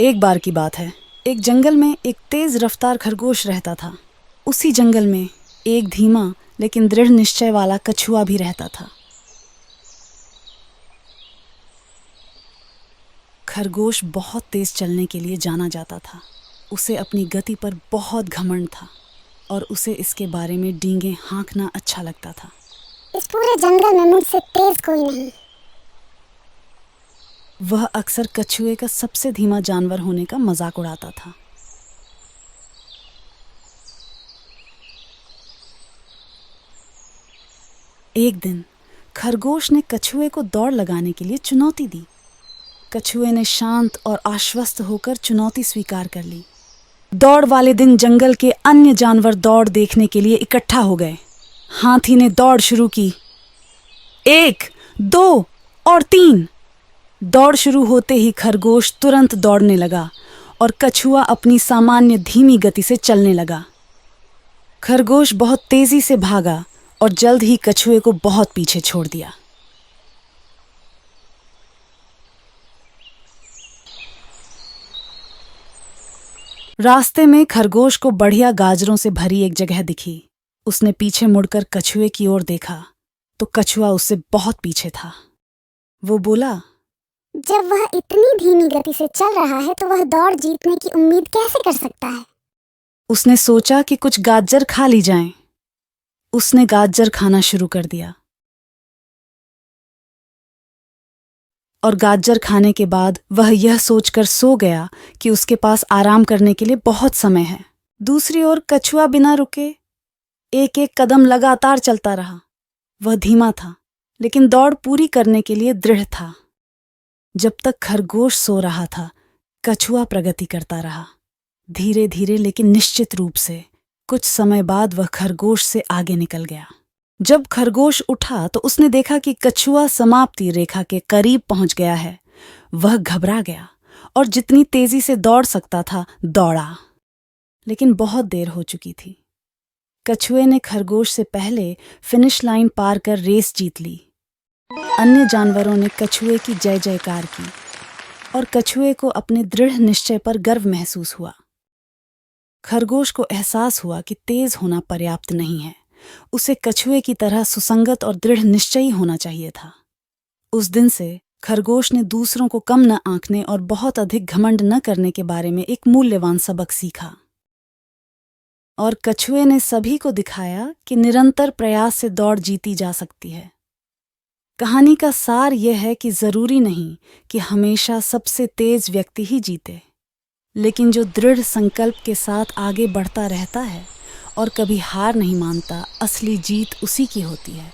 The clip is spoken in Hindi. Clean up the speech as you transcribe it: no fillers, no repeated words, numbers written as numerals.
एक बार की बात है, एक जंगल में एक तेज रफ्तार खरगोश रहता था। उसी जंगल में एक धीमा लेकिन दृढ़ निश्चय वाला कछुआ भी रहता था। खरगोश बहुत तेज चलने के लिए जाना जाता था। उसे अपनी गति पर बहुत घमंड था और उसे इसके बारे में डींगे हाँकना अच्छा लगता था। इस पूरे जंगल में मुझसे तेज कोई नहीं। वह अक्सर कछुए का सबसे धीमा जानवर होने का मजाक उड़ाता था। एक दिन खरगोश ने कछुए को दौड़ लगाने के लिए चुनौती दी। कछुए ने शांत और आश्वस्त होकर चुनौती स्वीकार कर ली। दौड़ वाले दिन जंगल के अन्य जानवर दौड़ देखने के लिए इकट्ठा हो गए। हाथी ने दौड़ शुरू की। 1, 2 और 3। दौड़ शुरू होते ही खरगोश तुरंत दौड़ने लगा और कछुआ अपनी सामान्य धीमी गति से चलने लगा। खरगोश बहुत तेजी से भागा और जल्द ही कछुए को बहुत पीछे छोड़ दिया। रास्ते में खरगोश को बढ़िया गाजरों से भरी एक जगह दिखी। उसने पीछे मुड़कर कछुए की ओर देखा तो कछुआ उससे बहुत पीछे था। वो बोला, जब वह इतनी धीमी गति से चल रहा है तो वह दौड़ जीतने की उम्मीद कैसे कर सकता है? उसने सोचा कि कुछ गाजर खा ली जाएं। उसने गाजर खाना शुरू कर दिया और गाजर खाने के बाद वह यह सोचकर सो गया कि उसके पास आराम करने के लिए बहुत समय है। दूसरी ओर कछुआ बिना रुके एक एक कदम लगातार चलता रहा। वह धीमा था लेकिन दौड़ पूरी करने के लिए दृढ़ था। जब तक खरगोश सो रहा था, कछुआ प्रगति करता रहा, धीरे धीरे लेकिन निश्चित रूप से। कुछ समय बाद वह खरगोश से आगे निकल गया। जब खरगोश उठा तो उसने देखा कि कछुआ समाप्ति रेखा के करीब पहुंच गया है। वह घबरा गया और जितनी तेजी से दौड़ सकता था दौड़ा, लेकिन बहुत देर हो चुकी थी। कछुए ने खरगोश से पहले फिनिश लाइन पार कर रेस जीत ली। अन्य जानवरों ने कछुए की जय जयकार की और कछुए को अपने दृढ़ निश्चय पर गर्व महसूस हुआ। खरगोश को एहसास हुआ कि तेज होना पर्याप्त नहीं है। उसे कछुए की तरह सुसंगत और दृढ़ निश्चयी होना चाहिए था। उस दिन से खरगोश ने दूसरों को कम न आंकने और बहुत अधिक घमंड न करने के बारे में एक मूल्यवान सबक सीखा। और कछुए ने सभी को दिखाया कि निरंतर प्रयास से दौड़ जीती जा सकती है। कहानी का सार यह है कि जरूरी नहीं कि हमेशा सबसे तेज व्यक्ति ही जीते, लेकिन जो दृढ़ संकल्प के साथ आगे बढ़ता रहता है और कभी हार नहीं मानता, असली जीत उसी की होती है।